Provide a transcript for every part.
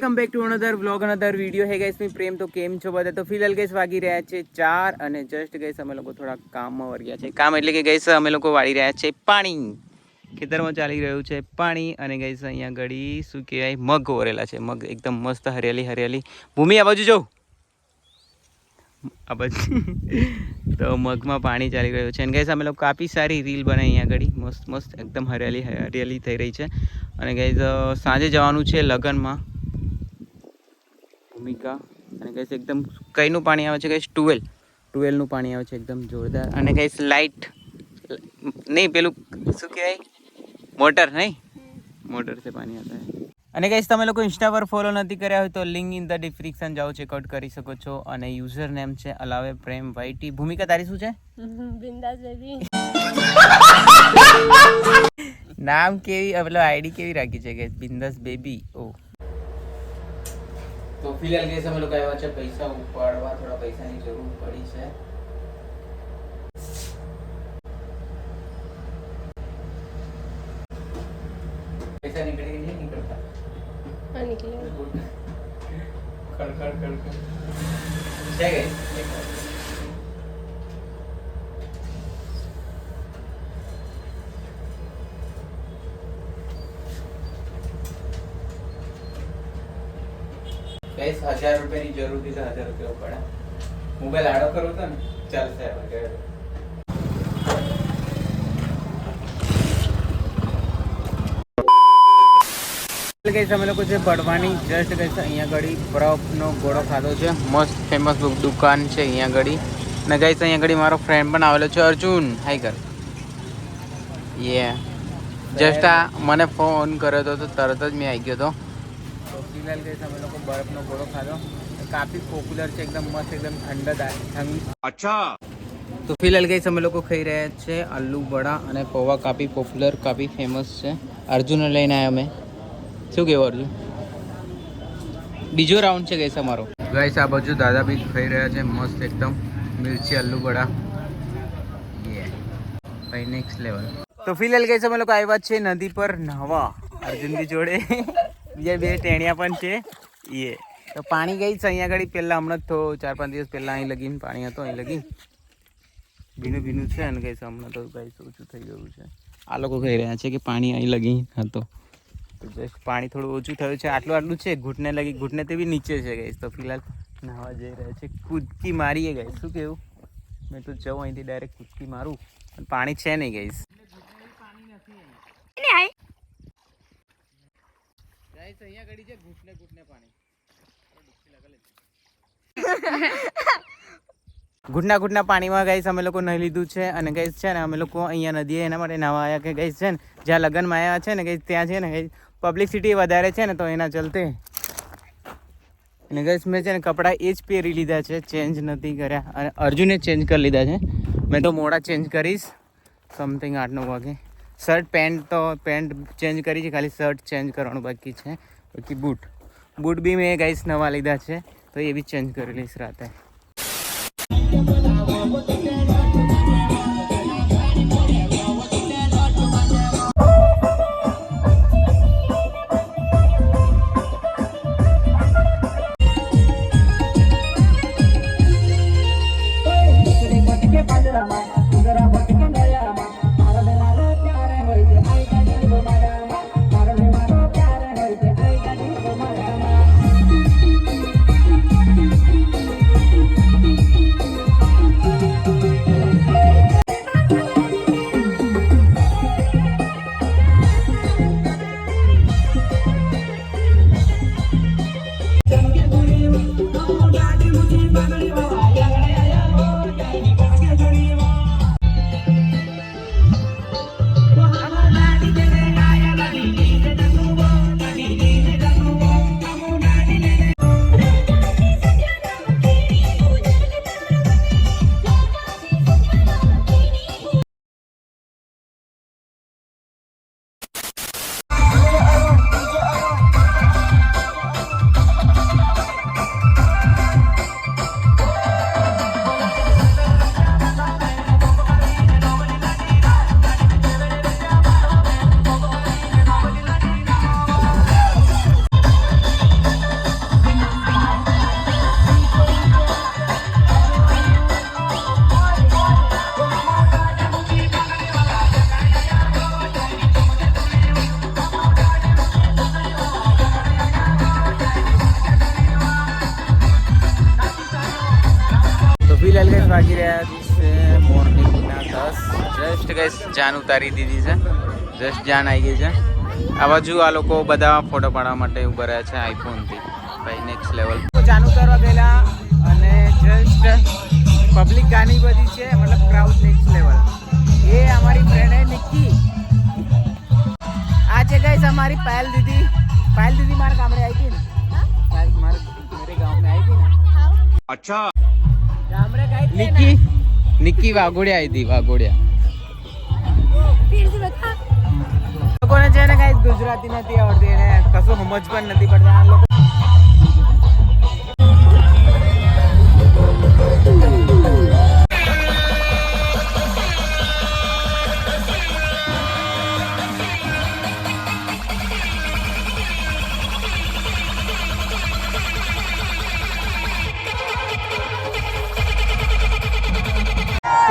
Welcome back to another vlog another video. હે guys, મેં પ્રેમ તો કેમ છો બધા? તો ફિલહાલ ગાઈસ વાગી રહ્યા છે 4 અને જસ્ટ ગાઈસ અમે લોકો થોડા કામમાં વર્ગ્યા છે. કામ એટલે કે ગાઈસ અમે લોકો વાળી રહ્યા છે પાણી. ખેતરમાં ચાલી રહ્યું છે પાણી અને ગાઈસ અહીંયા ઘડી શું કહેવાય મગ ઓરેલા છે. મગ એકદમ મસ્ત હરિયાળી હરિયાળી. ભૂમિ આ બાજુ જો, આ બાજુ તો મગમાં પાણી ચાલી રહ્યું છે અને ગાઈસ અમે લોકો કાફી સારી રીલ બનાવી અહીંયા ઘડી મસ્ત મસ્ત એકદમ હરિયાળી હરિયાળી થઈ રહી છે. અને ગાઈસ સાંજે જવાનું છે લગનમાં ભૂમિકા. અને ગાઈસ એકદમ કઈનું પાણી આવે છે ગાઈસ? ટ્યુબવેલનું પાણી આવે છે એકદમ જોરદાર. અને ગાઈસ લાઇટ નહીં, પેલું શું કહેવાય, મોટર નહીં, મોટર से पानी आता है. અને ગાઈસ તમે લોકો ઇન્સ્ટા પર ફોલો નથી કર્યા હોય તો લિંક ઇન ધ ડિસ્ક્રિપ્શન જાઓ, ચેકઆઉટ કરી શકો છો. અને યુઝર નેમ છે અલાવે પ્રેમ વાયટી. ભૂમિકા તારી શું છે? બિંદાસ બેબી. નામ કેવી મતલબ આઈડી કેવી રાખી છે ગાઈસ? બિંદાસ બેબી. ઓ તો ફિલહાલ ગાઈસ અમે લોકો આવ્યા છે પૈસા ઉપાડવા. થોડા પૈસાની જરૂર પડી છે. પૈસા નીકળી ગયા નીકળતા હા નીકળ્યો. ખડ ખડ ખડ ખડ છે ગાઈસ. ગાઈસ 1000 રૂપિયાની જરૂર હતી તો 1000 રૂપિયા ઉપાડ્યા. મોબાઈલ આડો કરવો તો ને ચાલશે. ગાઈસ અમે લોકો છે પડવાની જસ્ટ ગાઈસ અહીંયા ઘડી બરફનો ગોળો ખાધો છે. મસ્ત ફેમસ દુકાન છે અહીંયા ઘડી. અને ગાઈસ અહીંયા ઘડી મારો ફ્રેન્ડ પણ આવેલો છે અર્જુન. હાય કર. જસ્ટ આ મને ફોન કર્યો હતો તો તરત જ મેં આવી ગયો હતો. તો ફિલહાલ ગાઈસ અમે લોકો બરફનો ગોળો ખાધો. કાફી પોપ્યુલર છે એકદમ મસ્ત એકદમ ઠંડી. અચ્છા. તો ફિલહાલ ગાઈસ અમે લોકો ખાઈ રહ્યા છે આલુ વડા અને પૌવા. કાફી પોપ્યુલર કાફી ફેમસ છે. અર્જુનને લઈને આવ્યા અમે. શું કહેવું અર્જુન? બીજો રાઉન્ડ છે ગાઈસ અમારો. ગાઈસ આ બાજુ દાદા બી ખાઈ રહ્યા છે મસ્ત એકદમ મિર્ચી આલુ વડા. ભાઈ નેક્સ્ટ લેવલ. તો ફિલહાલ ગાઈસ અમે લોકો આવ્યા છે નદી પર નહાવા અર્જુનની જોડે. બીજા બે ટેણિયા પણ છે. તો પાણી ગઈ છે અહીંયા આગળ. પહેલાં હમણાં તો 4-5 દિવસ પહેલાં અહીં લગીને પાણી હતો. અહીં લગી ભીનું ભીનું છે અને ગાઈસ હમણાં તો ગાઈસ ઓછું થઈ ગયું છે. આ લોકો કહી રહ્યા છે કે પાણી અહીં લગી હતો તો જસ્ટ પાણી થોડું ઓછું થયું છે. આટલું છે. ઘૂંટને લગી ઘૂંટને તે બી નીચે છે ગાઈસ. તો ફિલહાલ નહાવા જઈ રહ્યા છે. કૂદકી મારીએ ગાઈસ. શું કેવું? મેં તો જાઉં અહીંથી ડાયરેક્ટ કૂદકી મારું પણ પાણી છે નહીં ગાઈસ. ગાઈસ અહીંયા ગડી છે ઘૂંટને ઘૂંટને પાણી. ઘૂંટના પાણીમાં ગાઈસ અમે લોકો નહીં લીધું છે. અને ગાઈસ છે ને અમે લોકો અહીંયા નદીએ એના માટે નાવા આવ્યા કે ગાઈસ છે ને જ્યાં લગ્નમાં આવ્યા છે ને ગાઈસ ત્યાં છે ને ગાઈસ પબ્લિસિટી વધારે છે ને તો એના ચલતે. અને ગાઈસ મેં છે ને કપડાં એ જ પહેરી લીધા છે, ચેન્જ નથી કર્યા. અને અર્જુને ચેન્જ કરી લીધા છે. મેં તો મોડા ચેન્જ કરીશ સમથિંગ 8-9 વાગે. શર્ટ પેન્ટ ચેન્જ કરી છે, ખાલી શર્ટ ચેન્જ કરવાનું બાકી છે. બાકી બૂટ બી મેં ગાઈસ નવા લીધા છે તો એ બી ચેન્જ કરી લઈશ રાતે. ફિલહાલ ગઈસ વાગી રહ્યા છે મોર્નિંગના 10. જસ્ટ ગઈસ જાન ઉતારી દીધી છે. જસ્ટ જાન આવી ગઈ છે. આ બાજુ આ લોકો બધા ફોટો પાડવા માટે ઉભા રહ્યા છે આઈફોનથી. ભાઈ નેક્સ્ટ લેવલ જાન ઉતારવા ગયેલા અને જસ્ટ પબ્લિક ગાની બધી છે, મતલબ ક્રાઉડ નેક્સ્ટ લેવલ. એ અમારી ફ્રેન્ડ હે નિક્કી. આ છે ગાઈસ हमारी पायल दीदी. पायल दीदी मारे गामड़े आई थी ना. मेरे गांव में आई थी ना. अच्छा गामड़े गई थी. निक्की निक्की वागोड़िया आई थी. वागोड़िया લોકોને છે ને ગાઈસ ગુજરાતી નથી આવડતી અને કશું સમજ પણ નથી પડતી. આ લોકો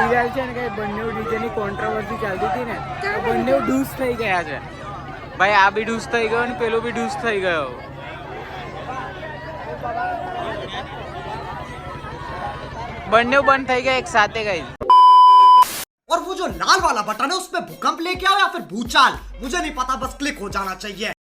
ફિલહાલ છે ને કઈ બંને ડીજેની કોન્ટ્રોવર્સી ચાલતી હતી ને, તો બંને ડૂસ થઈ ગયા છે. ભાઈ આ બી ડૂસ થઈ ગયો ને પેલો બી ડૂસ થઈ ગયો. બંને બંધ થઈ ગયા એક સાથે ગઈ. और वो जो लाल वाला बटन है उसमें भूकंप लेके आओ या फिर भूचाल, मुझे नहीं पता, बस क्लिक हो जाना चाहिए.